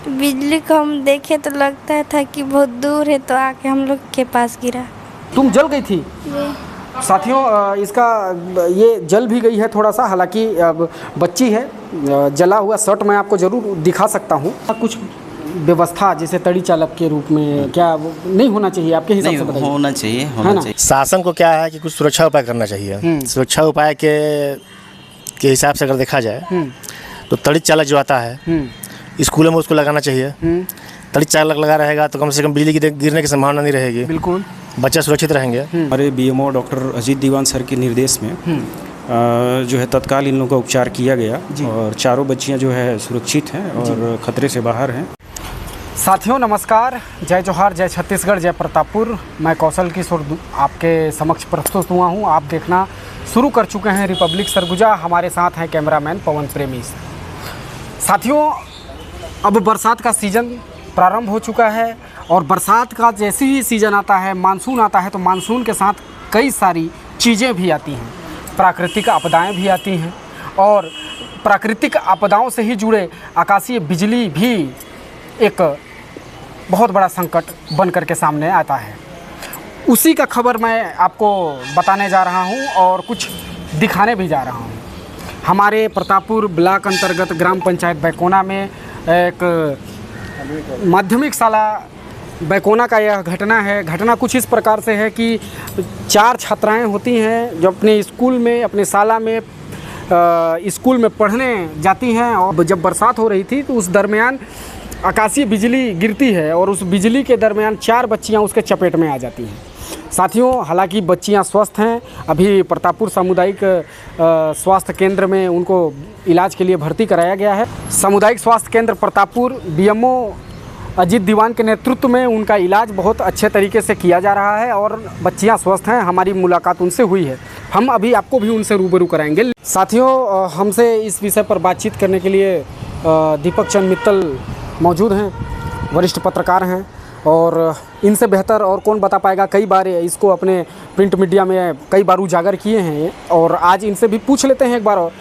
बिजली को हम देखे तो लगता था कि बहुत दूर है, तो आके हम लोग के पास गिरा। तुम जल गई थी? ये साथियों इसका ये जल भी गई है थोड़ा सा, हालांकि बच्ची है। जला हुआ शर्ट मैं आपको ज़रूर दिखा सकता हूँ। कुछ व्यवस्था जैसे तड़ी चालक के रूप में क्या वो नहीं होना चाहिए आपके हिसाब से? बताइए। होना चाहिए, है होना ना? चाहिए। शासन को क्या है कि कुछ सुरक्षा उपाय करना चाहिए। सुरक्षा उपाय के हिसाब से अगर देखा जाए तो तड़ी चालक जो आता है स्कूलों में उसको लगाना चाहिए। तड़ी चालक लगा रहेगा तो कम से कम बिजली गिरने की संभावना नहीं रहेगी। बिल्कुल, बच्चे सुरक्षित रहेंगे। हमारे बीएमओ डॉक्टर अजीत दीवान सर के निर्देश में जो है तत्काल इन लोगों का उपचार किया गया और चारों बच्चियां जो है सुरक्षित हैं और खतरे से बाहर हैं। साथियों नमस्कार, जय जोहार, जय छत्तीसगढ़, जय प्रतापपुर। मैं कौशल किशोर आपके समक्ष प्रस्तुत हुआ हूँ। आप देखना शुरू कर चुके हैं रिपब्लिक सरगुजा। हमारे साथ हैं कैमरामैन पवन प्रेमी। साथियों अब बरसात का सीज़न प्रारंभ हो चुका है और बरसात का जैसे ही सीज़न आता है, मानसून आता है, तो मानसून के साथ कई सारी चीज़ें भी आती हैं, प्राकृतिक आपदाएं भी आती हैं और प्राकृतिक आपदाओं से ही जुड़े आकाशीय बिजली भी एक बहुत बड़ा संकट बन कर के सामने आता है। उसी का खबर मैं आपको बताने जा रहा हूं और कुछ दिखाने भी जा रहा हूं। हमारे प्रतापपुर ब्लॉक अंतर्गत ग्राम पंचायत बैकोना में एक माध्यमिक शाला बैकोना का यह घटना है। घटना कुछ इस प्रकार से है कि 4 छात्राएं होती हैं जो अपने स्कूल में, अपने शाला में स्कूल में पढ़ने जाती हैं और जब बरसात हो रही थी तो उस दरमियान आकाशीय बिजली गिरती है और उस बिजली के दरमियान 4 बच्चियां उसके चपेट में आ जाती हैं। साथियों हालांकि बच्चियां स्वस्थ हैं, अभी प्रतापपुर सामुदायिक स्वास्थ्य केंद्र में उनको इलाज के लिए भर्ती कराया गया है। सामुदायिक स्वास्थ्य केंद्र प्रतापपुर बीएमओ अजीत दीवान के नेतृत्व में उनका इलाज बहुत अच्छे तरीके से किया जा रहा है और बच्चियां स्वस्थ हैं। हमारी मुलाकात उनसे हुई है, हम अभी आपको भी उनसे रूबरू कराएंगे। साथियों हमसे इस विषय पर बातचीत करने के लिए दीपक चंद मित्तल मौजूद हैं, वरिष्ठ पत्रकार हैं और इनसे बेहतर और कौन बता पाएगा। कई बार इसको अपने प्रिंट मीडिया में कई बार उजागर किए हैं और आज इनसे भी पूछ लेते हैं एक बार और।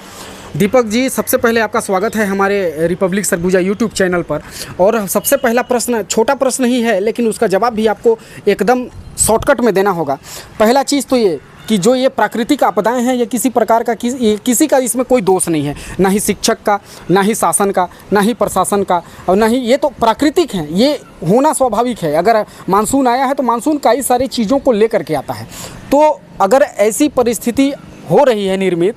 दीपक जी, सबसे पहले आपका स्वागत है हमारे रिपब्लिक सरगुजा यूट्यूब चैनल पर। और सबसे पहला प्रश्न छोटा प्रश्न ही है लेकिन उसका जवाब भी आपको एकदम शॉर्टकट में देना होगा। पहला चीज़ तो ये कि जो ये प्राकृतिक आपदाएं हैं ये किसी प्रकार का किसी का इसमें कोई दोष नहीं है, ना ही शिक्षक का, ना ही शासन का, ना ही प्रशासन का, और ना ही ये तो प्राकृतिक हैं, ये होना स्वाभाविक है। अगर मानसून आया है तो मानसून कई सारी चीज़ों को लेकर के आता है। तो अगर ऐसी परिस्थिति हो रही है निर्मित,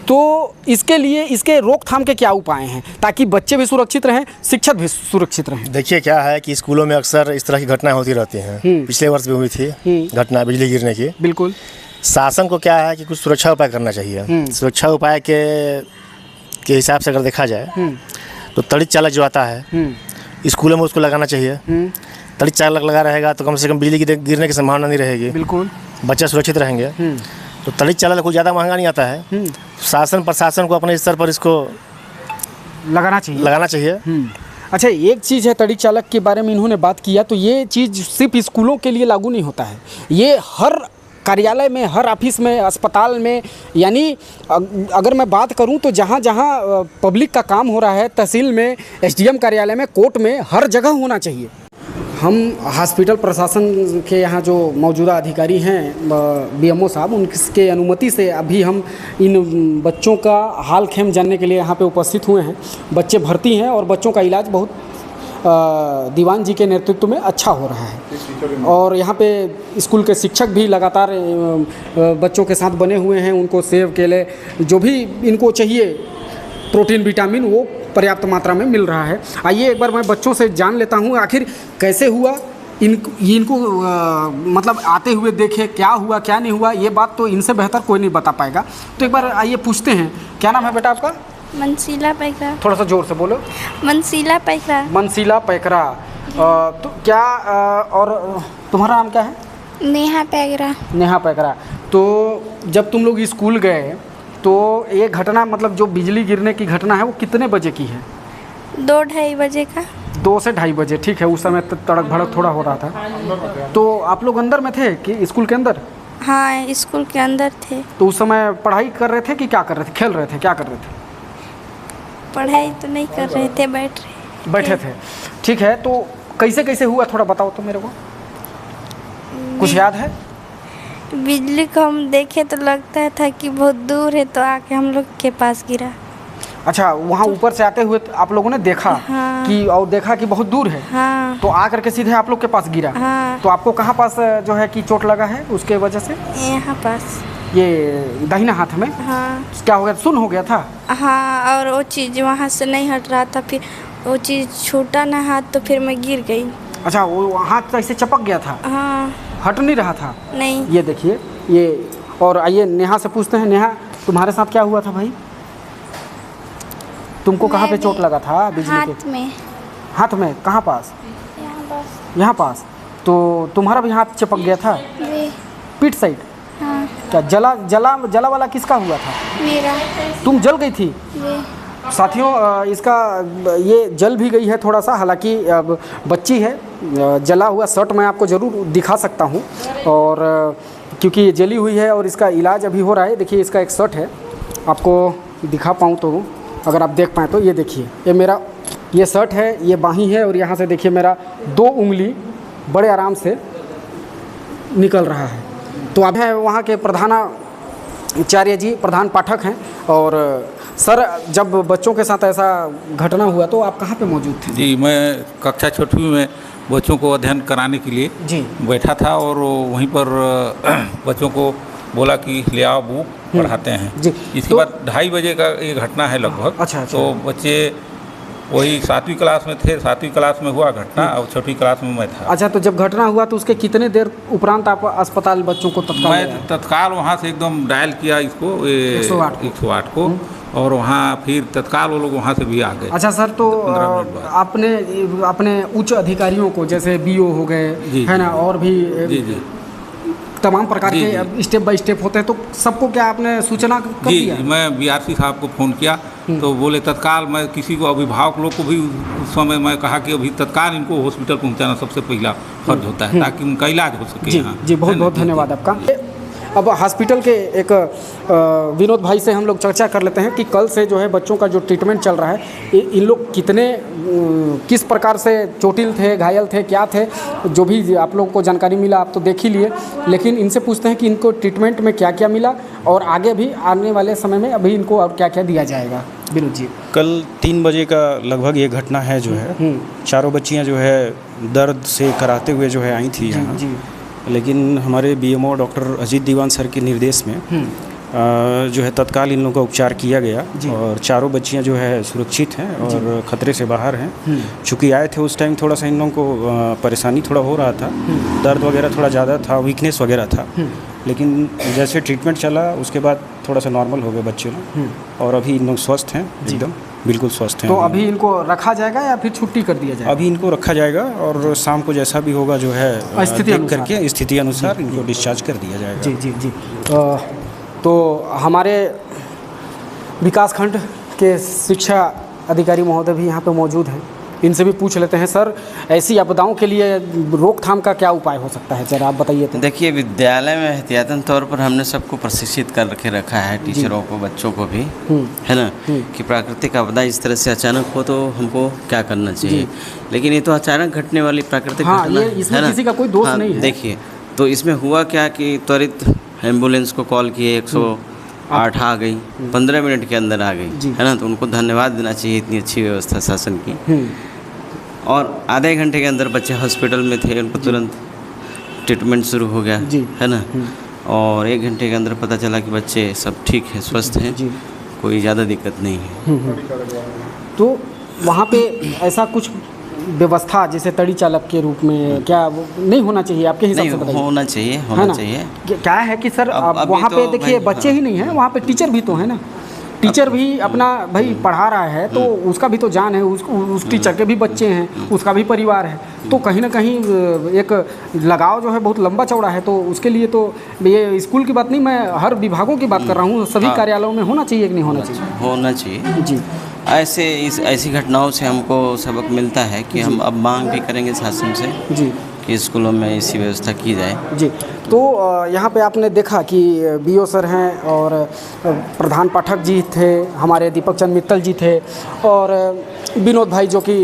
तो इसके लिए इसके रोकथाम के क्या उपाय हैं ताकि बच्चे भी सुरक्षित रहें, शिक्षक भी सुरक्षित रहें? देखिए क्या है कि स्कूलों में अक्सर इस तरह की घटनाएं होती रहती हैं। पिछले वर्ष भी हुई थी घटना बिजली गिरने की। बिल्कुल। शासन को क्या है कि कुछ सुरक्षा उपाय करना चाहिए। सुरक्षा उपाय के हिसाब से अगर देखा जाए तो तड़ी चालक जो आता है स्कूलों में उसको लगाना चाहिए। तड़ी चालक लगा रहेगा तो कम से कम बिजली गिरने की संभावना नहीं रहेगी। बिल्कुल, बच्चे सुरक्षित रहेंगे। तो तड़ी चालक कोई ज़्यादा महंगा नहीं आता है। शासन प्रशासन को अपने स्तर पर इसको लगाना चाहिए। अच्छा, एक चीज़ है तड़ी चालक के बारे में इन्होंने बात किया, तो ये चीज़ सिर्फ स्कूलों के लिए लागू नहीं होता है, ये हर कार्यालय में, हर ऑफिस में, अस्पताल में, यानी अगर मैं बात करूं तो जहां जहां पब्लिक का काम हो रहा है, तहसील में, एसडीएम कार्यालय में, कोर्ट में, हर जगह होना चाहिए। हम हॉस्पिटल प्रशासन के यहाँ जो मौजूदा अधिकारी हैं बीएमओ साहब, उनकी अनुमति से अभी हम इन बच्चों का हाल खेम जानने के लिए यहाँ पे उपस्थित हुए हैं। बच्चे भर्ती हैं और बच्चों का इलाज बहुत दीवान जी के नेतृत्व में अच्छा हो रहा है और यहाँ पे स्कूल के शिक्षक भी लगातार बच्चों के साथ बने हुए हैं। उनको सेब, केले, जो भी इनको चाहिए प्रोटीन, विटामिन, वो पर्याप्त मात्रा में मिल रहा है। आइए एक बार मैं बच्चों से जान लेता हूँ आखिर कैसे हुआ, इनको मतलब आते हुए देखे, क्या हुआ क्या नहीं हुआ, ये बात तो इनसे बेहतर कोई नहीं बता पाएगा। तो एक बार आइए पूछते हैं, क्या नाम है बेटा आपका? मनसीला पैकरा। थोड़ा सा जोर से बोलो। मनसीला पैकरा। मनसीला पैकरा। तो क्या और तुम्हारा नाम क्या है? नेहा पैकरा। नेहा पैकरा। तो जब तुम लोग स्कूल गए तो ये घटना, मतलब जो बिजली गिरने की घटना है, वो कितने बजे की है? 2-2:30 बजे का। 2 से 2:30 बजे, ठीक है। उस समय तड़क भड़क थोड़ा हो रहा था। तो आप लोग अंदर में थे कि स्कूल के अंदर? हाँ, स्कूल के अंदर थे। तो उस समय पढ़ाई कर रहे थे कि क्या कर रहे थे, खेल रहे थे, क्या कर रहे थे? पढ़ाई तो नहीं कर रहे थे, बैठ रहे। बैठे थे, ठीक है। तो कैसे कैसे हुआ थोड़ा बताओ तो मेरे को, कुछ याद है? बिजली को हम देखे तो लगता था कि बहुत दूर है, तो आके हम लोग के पास गिरा। अच्छा, वहाँ ऊपर से आते हुए आप लोगों ने देखा? हाँ। कि और देखा कि बहुत दूर है। हाँ। तो आकर के सीधे आप लोग के पास गिरा। हाँ। तो आपको कहाँ पास जो है कि चोट लगा है उसके वजह से? यहाँ पास। ये दाहिना हाथ में? हाँ। क्या हो गया, सुन्न हो गया था? हाँ, और वो चीज़ वहाँ से नहीं हट रहा था, फिर वो चीज़ छूटा ना हाथ, तो फिर मैं गिर गई। अच्छा, वो हाथ ऐसे चपक गया था? हाँ। हट नहीं रहा था? नहीं। ये देखिए ये। और आइए नेहा से पूछते हैं। नेहा, तुम्हारे साथ क्या हुआ था भाई? तुमको कहाँ पे चोट लगा था बिजली के? हाथ में। हाथ में कहाँ पास? यहाँ पास। यहाँ पास। तो तुम्हारा भी हाथ चिपक गया था? वे। पीठ साइड? हाँ। क्या जला जला जला वाला किसका हुआ था? मेरा। तुम जल गई थी? वे। साथियों, इसका ये जल भी गई है थोड़ा सा, हालांकि अब बच्ची है। जला हुआ शर्ट मैं आपको ज़रूर दिखा सकता हूँ, और क्योंकि ये जली हुई है और इसका इलाज अभी हो रहा है। देखिए इसका एक शर्ट है, आपको दिखा पाऊँ तो, अगर आप देख पाएँ तो। ये देखिए, ये मेरा ये शर्ट है, ये बाहीं है, और यहाँ से देखिए मेरा 2 उंगली बड़े आराम से निकल रहा है। तो अब है वहाँ के प्रधानाचार्य जी, प्रधान पाठक हैं। और सर, जब बच्चों के साथ ऐसा घटना हुआ तो आप कहाँ पे मौजूद थे? जी, मैं कक्षा 6वीं में बच्चों को अध्ययन कराने के लिए जी बैठा था, और वहीं पर बच्चों को बोला कि ले आओ बुक पढ़ाते हैं। जी। इसके तो- बाद 2:30 बजे का ये घटना है लगभग। अच्छा। तो बच्चे वही 7वीं क्लास में थे, 7वीं क्लास में हुआ घटना, और 6वीं क्लास में मैं था। अच्छा, तो जब घटना हुआ तो उसके कितने देर उपरांत आप अस्पताल बच्चों को तत्काल ले आए? मैं तत्काल वहाँ से एकदम डायल किया इसको, 108 को, और वहाँ फिर तत्काल वो लोग वहाँ से भी आ गए। अच्छा सर, तो 15 मिनट बाद। आपने अपने उच्च अधिकारियों को, जैसे बीओ हो गए, जी, है ना, और भी जी जी तमाम प्रकार जी, के स्टेप बाय स्टेप होते हैं, तो सबको क्या आपने सूचना कर जी दिया? मैं बीआरसी साहब को फ़ोन किया, तो बोले तत्काल। मैं किसी को, अभिभावक लोग को भी उस समय मैं कहा कि अभी तत्काल इनको हॉस्पिटल पहुंचाना सबसे पहला फर्ज होता है, ताकि उनका इलाज हो सके। जी यहाँ जी, बहुत बहुत धन्यवाद आपका। अब हॉस्पिटल के एक विनोद भाई से हम लोग चर्चा कर लेते हैं कि कल से जो है बच्चों का जो ट्रीटमेंट चल रहा है, इन लोग कितने किस प्रकार से चोटिल थे, घायल थे, क्या थे, जो भी आप लोगों को जानकारी मिला आप तो देख ही लिए, लेकिन इनसे पूछते हैं कि इनको ट्रीटमेंट में क्या क्या मिला, और आगे भी आने वाले समय में अभी इनको और क्या क्या दिया जाएगा। विनोद जी, कल 3 बजे का लगभग ये घटना है जो है, चारों बच्चियां जो है दर्द से कराते हुए जो है आई थी यहाँ। जी लेकिन हमारे बीएमओ डॉक्टर अजीत दीवान सर के निर्देश में जो है तत्काल इन लोगों का उपचार किया गया, और चारों बच्चियां जो है सुरक्षित हैं और ख़तरे से बाहर हैं। चूँकि आए थे उस टाइम थोड़ा सा इन लोगों को परेशानी थोड़ा हो रहा था, दर्द वगैरह थोड़ा ज़्यादा था, वीकनेस वगैरह था, लेकिन जैसे ट्रीटमेंट चला उसके बाद थोड़ा सा नॉर्मल हो गए बच्चे लोग, और अभी इन लोग स्वस्थ हैं, एकदम बिल्कुल स्वस्थ हैं। तो अभी इनको रखा जाएगा या फिर छुट्टी कर दिया जाएगा? अभी इनको रखा जाएगा, और शाम को जैसा भी होगा जो है स्थिति देख अनुसार। करके स्थिति अनुसार इनको डिस्चार्ज कर दिया जाएगा। जी जी जी। तो हमारे विकासखंड के शिक्षा अधिकारी महोदय भी यहाँ पे मौजूद हैं, इनसे भी पूछ लेते हैं। सर, ऐसी आपदाओं के लिए रोकथाम का क्या उपाय हो सकता है, जरा आप बताइए तो। देखिए, विद्यालय में एहतियातन तौर पर हमने सबको प्रशिक्षित करके रखा है, टीचरों को, बच्चों को भी, है ना, कि प्राकृतिक आपदा इस तरह से अचानक हो तो हमको क्या करना चाहिए। लेकिन ये तो अचानक घटने वाली प्राकृतिक हाँ, घटना ये इसमें है ना? किसी का कोई दोष नहीं है। देखिए, तो इसमें हुआ क्या कि त्वरित एम्बुलेंस को कॉल किए, 108 आ गई, 15 मिनट के अंदर आ गई, है ना। तो उनको धन्यवाद देना चाहिए, इतनी अच्छी व्यवस्था शासन की। और आधे घंटे के अंदर बच्चे हॉस्पिटल में थे, उनको तुरंत ट्रीटमेंट शुरू हो गया, है ना। और 1 घंटे के अंदर पता चला कि बच्चे सब ठीक हैं, स्वस्थ हैं, कोई ज़्यादा दिक्कत नहीं है। तो वहाँ पे ऐसा कुछ व्यवस्था जैसे तड़ी चालक के रूप में क्या वो नहीं होना चाहिए आपके हिसाब नहीं, से? बताइए। होना चाहिए, है होना ना? चाहिए। क्या है कि सर, अब अभी वहाँ पे तो देखिए भाई, बच्चे ही नहीं हैं, वहाँ पे टीचर भी तो है ना। टीचर भी अपना भाई पढ़ा रहा है, तो उसका भी तो जान है, उस टीचर के भी बच्चे हैं, उसका भी परिवार है, तो कहीं ना कहीं एक लगाव जो है बहुत लंबा चौड़ा है। तो उसके लिए तो ये स्कूल की बात नहीं, मैं हर विभागों की बात कर रहा हूँ, सभी कार्यालयों में होना चाहिए कि नहीं होना चाहिए? होना चाहिए। जी। ऐसी घटनाओं से हमको सबक मिलता है कि हम अब मांग भी करेंगे शासन से जी कि स्कूलों में ऐसी व्यवस्था की जाए। जी। तो यहाँ पे आपने देखा कि बीओ सर हैं और प्रधान पाठक जी थे, हमारे दीपक चंद मित्तल जी थे और विनोद भाई जो कि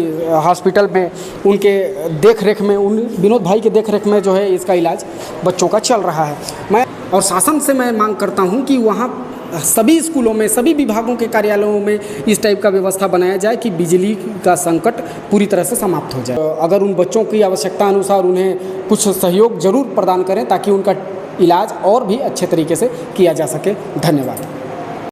हॉस्पिटल में उनके देख रेख में विनोद भाई के देख रेख में जो है इसका इलाज बच्चों का चल रहा है। मैं और शासन से मैं मांग करता हूँ कि वहाँ सभी स्कूलों में सभी विभागों के कार्यालयों में इस टाइप का व्यवस्था बनाया जाए कि बिजली का संकट पूरी तरह से समाप्त हो जाए। अगर उन बच्चों की आवश्यकता अनुसार उन्हें कुछ सहयोग जरूर प्रदान करें ताकि उनका इलाज और भी अच्छे तरीके से किया जा सके। धन्यवाद।